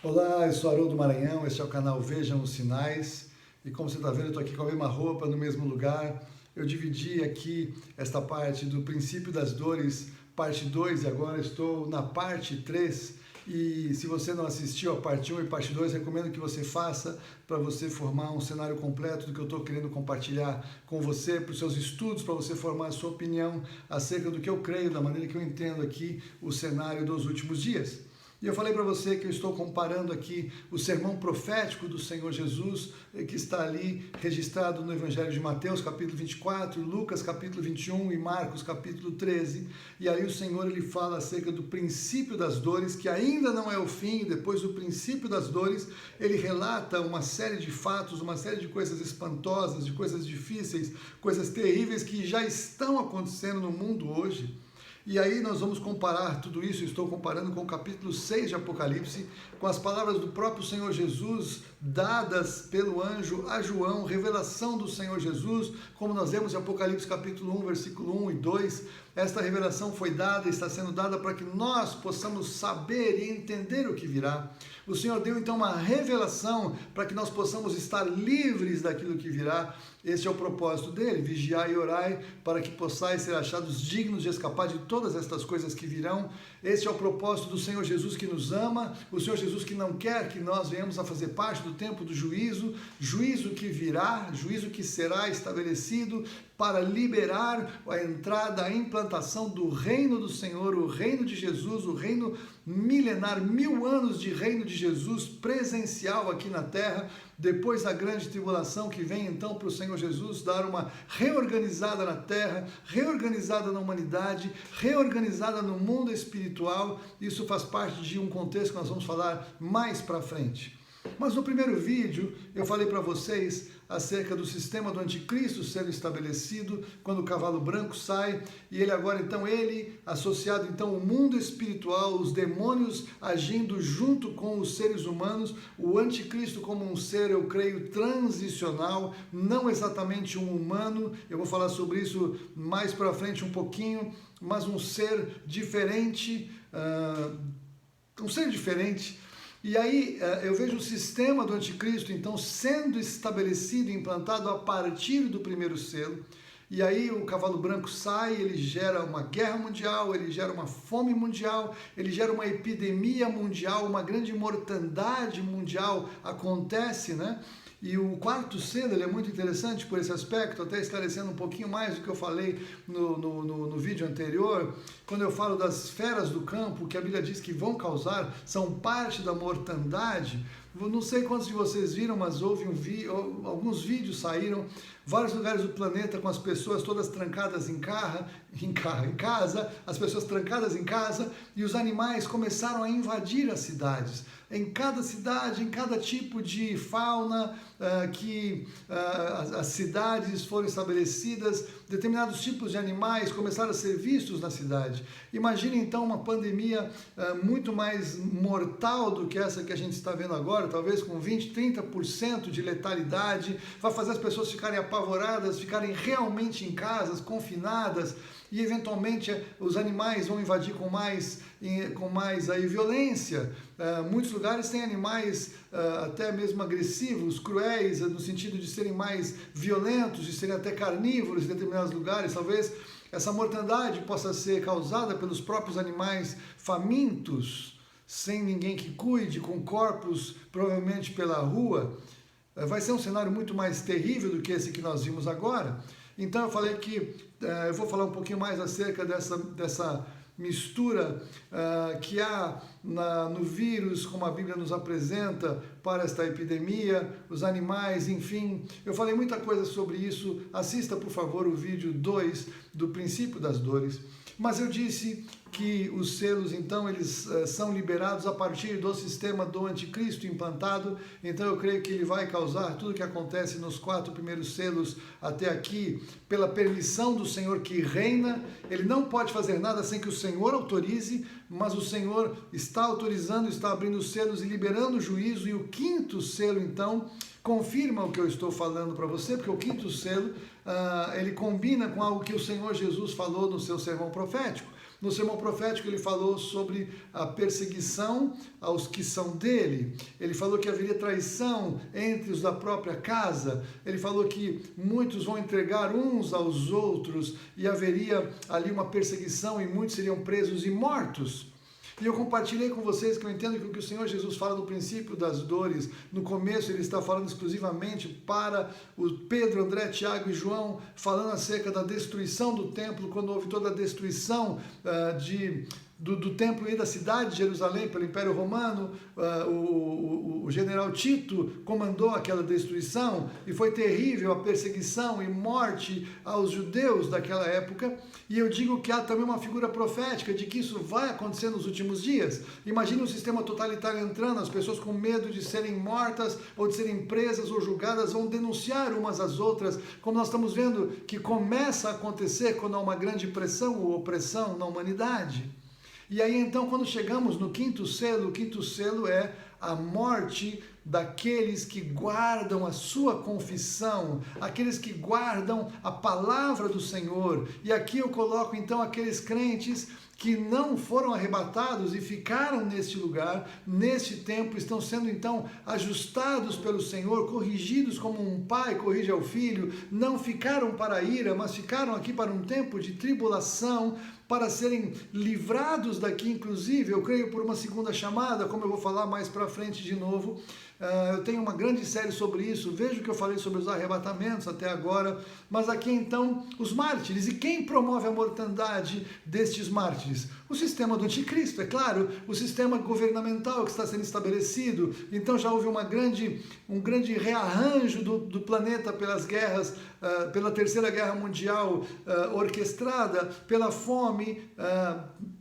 Olá, eu sou Haroldo Maranhão, este é o canal Vejam os Sinais. E como você está vendo, eu estou aqui com a mesma roupa, no mesmo lugar. Eu dividi aqui esta parte do princípio das dores, parte 2, e agora estou na parte 3. E se você não assistiu a parte 1 e parte 2, recomendo que você faça para você formar um cenário completo do que eu estou querendo compartilhar com você, para os seus estudos, para você formar a sua opinião acerca do que eu creio, da maneira que eu entendo aqui o cenário dos últimos dias. E eu falei para você que eu estou comparando aqui o sermão profético do Senhor Jesus, que está ali registrado no Evangelho de Mateus, capítulo 24, Lucas, capítulo 21 e Marcos, capítulo 13. E aí o Senhor ele fala acerca do princípio das dores, que ainda não é o fim. Depois do princípio das dores, ele relata uma série de fatos, uma série de coisas espantosas, de coisas difíceis, coisas terríveis que já estão acontecendo no mundo hoje. E aí nós vamos comparar tudo isso, estou comparando com o capítulo 6 de Apocalipse, com as palavras do próprio Senhor Jesus, dadas pelo anjo a João, revelação do Senhor Jesus, como nós vemos em Apocalipse capítulo 1, versículo 1 e 2, esta revelação foi dada e está sendo dada para que nós possamos saber e entender o que virá. O Senhor deu então uma revelação para que nós possamos estar livres daquilo que virá. Este é o propósito dele, vigiai e orai para que possais ser achados dignos de escapar de todas estas coisas que virão. Este é o propósito do Senhor Jesus que nos ama, o Senhor Jesus que não quer que nós venhamos a fazer parte do tempo do juízo, juízo que virá, juízo que será estabelecido para liberar a entrada, a implantação do reino do Senhor, o reino de Jesus, o reino milenar, 1000 anos de reino de Jesus presencial aqui na terra, depois da grande tribulação que vem então para o Senhor Jesus dar uma reorganizada na terra, reorganizada na humanidade, reorganizada no mundo espiritual. Isso faz parte de um contexto que nós vamos falar mais para frente. Mas no primeiro vídeo eu falei para vocês acerca do sistema do anticristo sendo estabelecido quando o cavalo branco sai, e ele agora então, ele associado então ao mundo espiritual, os demônios agindo junto com os seres humanos, o anticristo como um ser, eu creio, transicional, não exatamente um humano, eu vou falar sobre isso mais para frente um pouquinho, mas um ser diferente, E aí eu vejo o sistema do anticristo, então, sendo estabelecido e implantado a partir do primeiro selo. E aí o cavalo branco sai, ele gera uma guerra mundial, ele gera uma fome mundial, ele gera uma epidemia mundial, uma grande mortandade mundial acontece, né? E o quarto selo ele é muito interessante por esse aspecto, até esclarecendo um pouquinho mais do que eu falei no vídeo anterior, quando eu falo das feras do campo, que a Bíblia diz que vão causar, são parte da mortandade. Não sei quantos de vocês viram, mas houve alguns vídeos saíram, vários lugares do planeta com as pessoas todas trancadas em casa, as pessoas trancadas em casa, e os animais começaram a invadir as cidades. Em cada cidade, em cada tipo de fauna as cidades foram estabelecidas, determinados tipos de animais começaram a ser vistos na cidade. Imagine então uma pandemia muito mais mortal do que essa que a gente está vendo agora, talvez com 20, 30% de letalidade, vai fazer as pessoas ficarem apavoradas, ficarem realmente em casas, confinadas, e eventualmente os animais vão invadir com mais aí, violência. Muitos lugares têm animais até mesmo agressivos, cruéis, no sentido de serem mais violentos, de serem até carnívoros em determinados lugares. Talvez essa mortandade possa ser causada pelos próprios animais famintos, sem ninguém que cuide, com corpos provavelmente pela rua. Vai ser um cenário muito mais terrível do que esse que nós vimos agora. Então eu falei que eu vou falar um pouquinho mais acerca dessa mistura que há no vírus, como a Bíblia nos apresenta para esta epidemia, os animais, enfim. Eu falei muita coisa sobre isso. Assista, por favor, o vídeo 2 do princípio das dores. Mas eu disse que os selos, então, eles são liberados a partir do sistema do anticristo implantado. Então eu creio que ele vai causar tudo o que acontece nos 4 primeiros selos até aqui, pela permissão do Senhor que reina. Ele não pode fazer nada sem que o Senhor autorize, mas o Senhor está autorizando, está abrindo os selos e liberando o juízo. E o 5º selo, então, confirma o que eu estou falando para você, porque o 5º selo, ele combina com algo que o Senhor Jesus falou no seu sermão profético. No sermão profético ele falou sobre a perseguição aos que são dele. Ele falou que haveria traição entre os da própria casa. Ele falou que muitos vão entregar uns aos outros e haveria ali uma perseguição e muitos seriam presos e mortos. E eu compartilhei com vocês que eu entendo que o que o Senhor Jesus fala no princípio das dores, no começo ele está falando exclusivamente para o Pedro, André, Tiago e João, falando acerca da destruição do templo, quando houve toda a destruição do templo e da cidade de Jerusalém pelo Império Romano. O general Tito comandou aquela destruição e foi terrível a perseguição e morte aos judeus daquela época. E eu digo que há também uma figura profética de que isso vai acontecer nos últimos dias. Imagine um sistema totalitário entrando, as pessoas com medo de serem mortas ou de serem presas ou julgadas vão denunciar umas às outras, como nós estamos vendo que começa a acontecer quando há uma grande pressão ou opressão na humanidade. E aí então, quando chegamos no quinto selo, o quinto selo é a morte daqueles que guardam a sua confissão, aqueles que guardam a palavra do Senhor. E aqui eu coloco então aqueles crentes que não foram arrebatados e ficaram neste lugar, neste tempo, estão sendo então ajustados pelo Senhor, corrigidos como um pai corrige ao filho, não ficaram para a ira, mas ficaram aqui para um tempo de tribulação, para serem livrados daqui, inclusive, eu creio por uma segunda chamada, como eu vou falar mais para frente de novo. Eu tenho uma grande série sobre isso, veja o que eu falei sobre os arrebatamentos até agora, mas aqui então os mártires. E quem promove a mortandade destes mártires? O sistema do anticristo, é claro, o sistema governamental que está sendo estabelecido. Então já houve um grande rearranjo do planeta pelas guerras, pela Terceira Guerra Mundial orquestrada, pela fome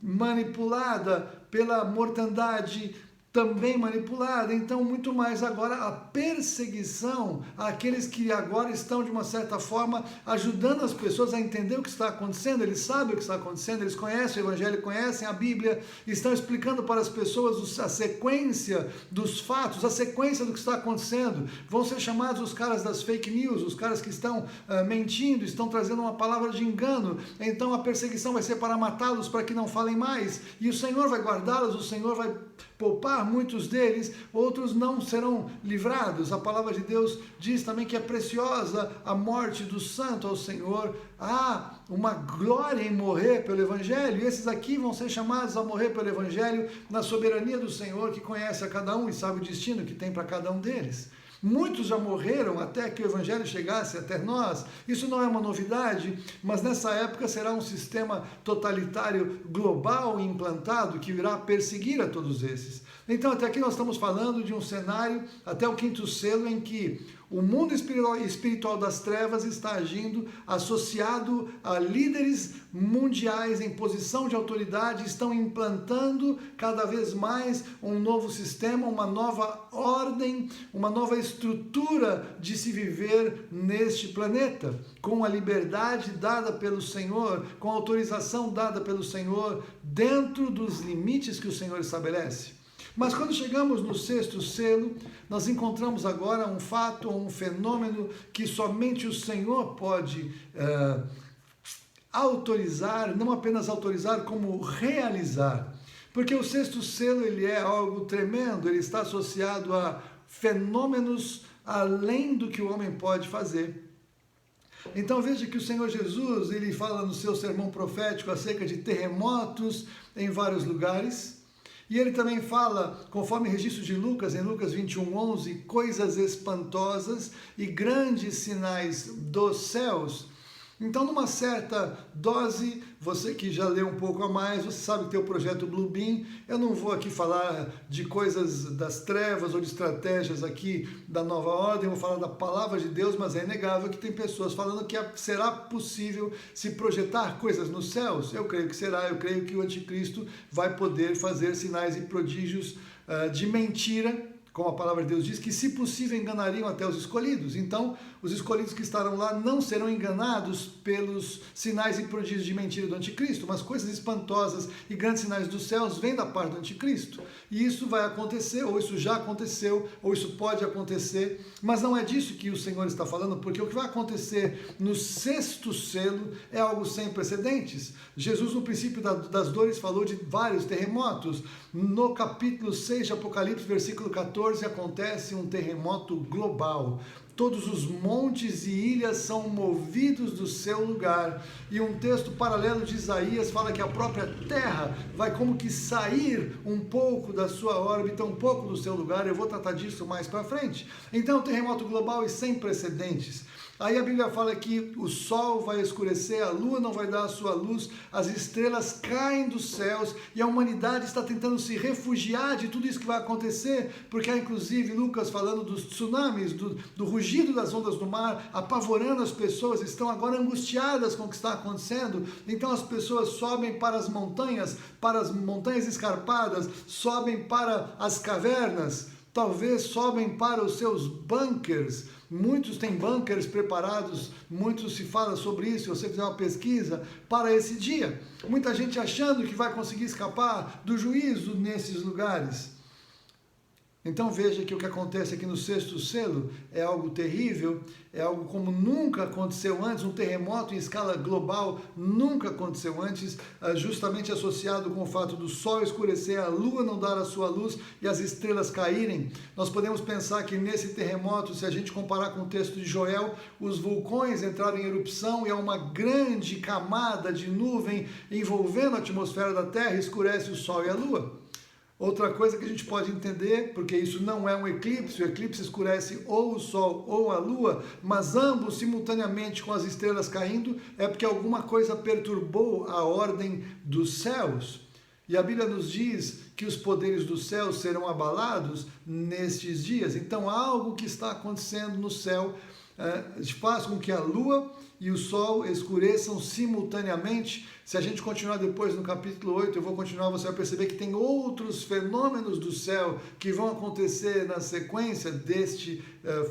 manipulada, pela mortandade também manipulada. Então, muito mais agora a perseguição àqueles que agora estão, de uma certa forma, ajudando as pessoas a entender o que está acontecendo. Eles sabem o que está acontecendo, eles conhecem o Evangelho, conhecem a Bíblia, estão explicando para as pessoas a sequência dos fatos, a sequência do que está acontecendo. Vão ser chamados os caras das fake news, os caras que estão mentindo, estão trazendo uma palavra de engano. Então, a perseguição vai ser para matá-los, para que não falem mais. E o Senhor vai guardá-los, o Senhor vai poupar muitos deles, outros não serão livrados. A palavra de Deus diz também que é preciosa a morte do santo ao Senhor. Há uma glória em morrer pelo Evangelho, e esses aqui vão ser chamados a morrer pelo Evangelho na soberania do Senhor, que conhece a cada um e sabe o destino que tem para cada um deles. Muitos já morreram até que o Evangelho chegasse até nós. Isso não é uma novidade, mas nessa época será um sistema totalitário global implantado que irá perseguir a todos esses. Então, até aqui nós estamos falando de um cenário, até o quinto selo, em que o mundo espiritual das trevas está agindo associado a líderes mundiais em posição de autoridade, estão implantando cada vez mais um novo sistema, uma nova ordem, uma nova estrutura de se viver neste planeta, com a liberdade dada pelo Senhor, com a autorização dada pelo Senhor, dentro dos limites que o Senhor estabelece. Mas quando chegamos no sexto selo, nós encontramos agora um fato, um fenômeno que somente o Senhor pode autorizar, não apenas autorizar, como realizar. Porque o sexto selo ele é algo tremendo, ele está associado a fenômenos além do que o homem pode fazer. Então veja que o Senhor Jesus, ele fala no seu sermão profético acerca de terremotos em vários lugares. E ele também fala, conforme registro de Lucas, em Lucas 21:11, coisas espantosas e grandes sinais dos céus. Então, numa certa dose, você que já leu um pouco a mais, você sabe que tem o projeto Bluebeam. Eu não vou aqui falar de coisas das trevas ou de estratégias aqui da nova ordem, eu vou falar da palavra de Deus, mas é inegável que tem pessoas falando que será possível se projetar coisas nos céus. Eu creio que será, eu creio que o anticristo vai poder fazer sinais e prodígios de mentira, como a palavra de Deus diz, que se possível enganariam até os escolhidos. Então, os escolhidos que estarão lá não serão enganados pelos sinais e prodígios de mentira do anticristo, mas coisas espantosas e grandes sinais dos céus vêm da parte do anticristo. E isso vai acontecer, ou isso já aconteceu, ou isso pode acontecer, mas não é disso que o Senhor está falando, porque o que vai acontecer no sexto selo é algo sem precedentes. Jesus, no princípio das dores, falou de vários terremotos. No capítulo 6 de Apocalipse, versículo 14, acontece um terremoto global. Todos os montes e ilhas são movidos do seu lugar. E um texto paralelo de Isaías fala que a própria terra vai como que sair um pouco da sua órbita, um pouco do seu lugar. Eu vou tratar disso mais para frente. Então, terremoto global e sem precedentes. Aí a Bíblia fala que o sol vai escurecer, a lua não vai dar a sua luz, as estrelas caem dos céus e a humanidade está tentando se refugiar de tudo isso que vai acontecer, porque há inclusive Lucas falando dos tsunamis, do rugido das ondas do mar, apavorando as pessoas, estão agora angustiadas com o que está acontecendo. Então as pessoas sobem para as montanhas escarpadas, sobem para as cavernas, talvez sobem para os seus bunkers. Muitos têm bunkers preparados, muitos se fala sobre isso, se você fizer uma pesquisa, para esse dia. Muita gente achando que vai conseguir escapar do juízo nesses lugares. Então veja que o que acontece aqui no sexto selo é algo terrível, é algo como nunca aconteceu antes, um terremoto em escala global nunca aconteceu antes, justamente associado com o fato do sol escurecer, a lua não dar a sua luz e as estrelas caírem. Nós podemos pensar que nesse terremoto, se a gente comparar com o texto de Joel, os vulcões entraram em erupção e há uma grande camada de nuvem envolvendo a atmosfera da Terra, escurece o sol e a lua. Outra coisa que a gente pode entender, porque isso não é um eclipse, o eclipse escurece ou o sol ou a lua, mas ambos simultaneamente com as estrelas caindo, é porque alguma coisa perturbou a ordem dos céus. E a Bíblia nos diz que os poderes dos céus serão abalados nestes dias. Então algo que está acontecendo no céu faz com que a lua e o sol escureçam simultaneamente. Se a gente continuar depois no capítulo 8, eu vou continuar, você vai perceber que tem outros fenômenos do céu que vão acontecer na sequência deste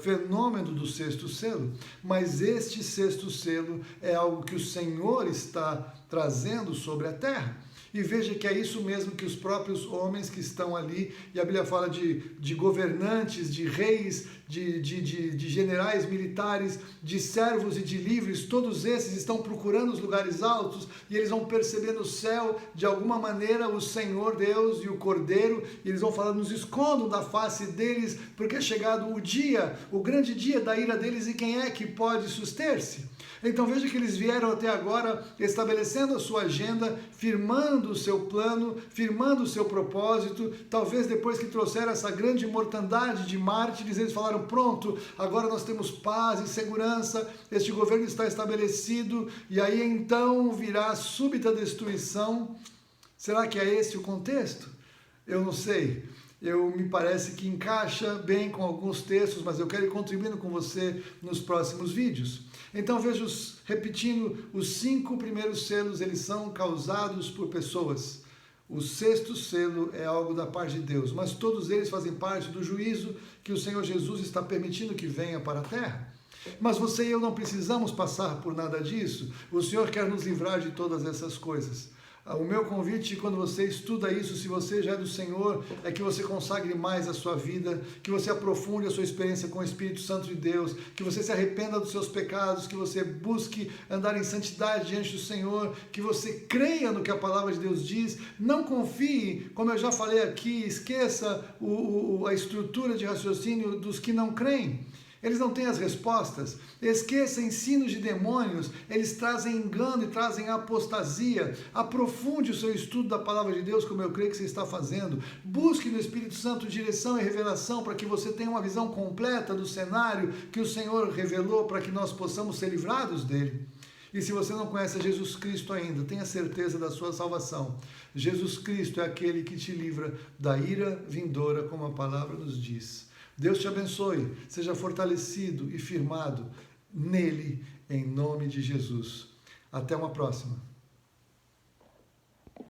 fenômeno do sexto selo. Mas este sexto selo é algo que o Senhor está trazendo sobre a terra. E veja que é isso mesmo que os próprios homens que estão ali, e a Bíblia fala de governantes, de reis, de generais militares, de servos e de livres, todos esses estão procurando os lugares altos e eles vão perceber no céu, de alguma maneira, o Senhor Deus e o Cordeiro, e eles vão falar, nos escondam da face deles, porque é chegado o dia, o grande dia da ira deles, e quem é que pode suster-se? Então veja que eles vieram até agora estabelecendo a sua agenda, firmando o seu plano, firmando o seu propósito. Talvez depois que trouxeram essa grande mortandade de mártires, eles falaram, pronto, agora nós temos paz e segurança, este governo está estabelecido, e aí então virá súbita destruição. Será que é esse o contexto? Eu não sei. Me parece que encaixa bem com alguns textos, mas eu quero ir contribuindo com você nos próximos vídeos. Então veja, repetindo, os 5 primeiros selos, eles são causados por pessoas. O sexto selo é algo da parte de Deus, mas todos eles fazem parte do juízo que o Senhor Jesus está permitindo que venha para a terra. Mas você e eu não precisamos passar por nada disso. O Senhor quer nos livrar de todas essas coisas. O meu convite, quando você estuda isso, se você já é do Senhor, é que você consagre mais a sua vida, que você aprofunde a sua experiência com o Espírito Santo de Deus, que você se arrependa dos seus pecados, que você busque andar em santidade diante do Senhor, que você creia no que a palavra de Deus diz. Não confie, como eu já falei aqui, esqueça a estrutura de raciocínio dos que não creem. Eles não têm as respostas. Esqueça ensinos de demônios, eles trazem engano e trazem apostasia. Aprofunde o seu estudo da palavra de Deus, como eu creio que você está fazendo. Busque no Espírito Santo direção e revelação para que você tenha uma visão completa do cenário que o Senhor revelou para que nós possamos ser livrados dele. E se você não conhece Jesus Cristo ainda, tenha certeza da sua salvação. Jesus Cristo é aquele que te livra da ira vindoura, como a palavra nos diz. Deus te abençoe, seja fortalecido e firmado nele, em nome de Jesus. Até uma próxima.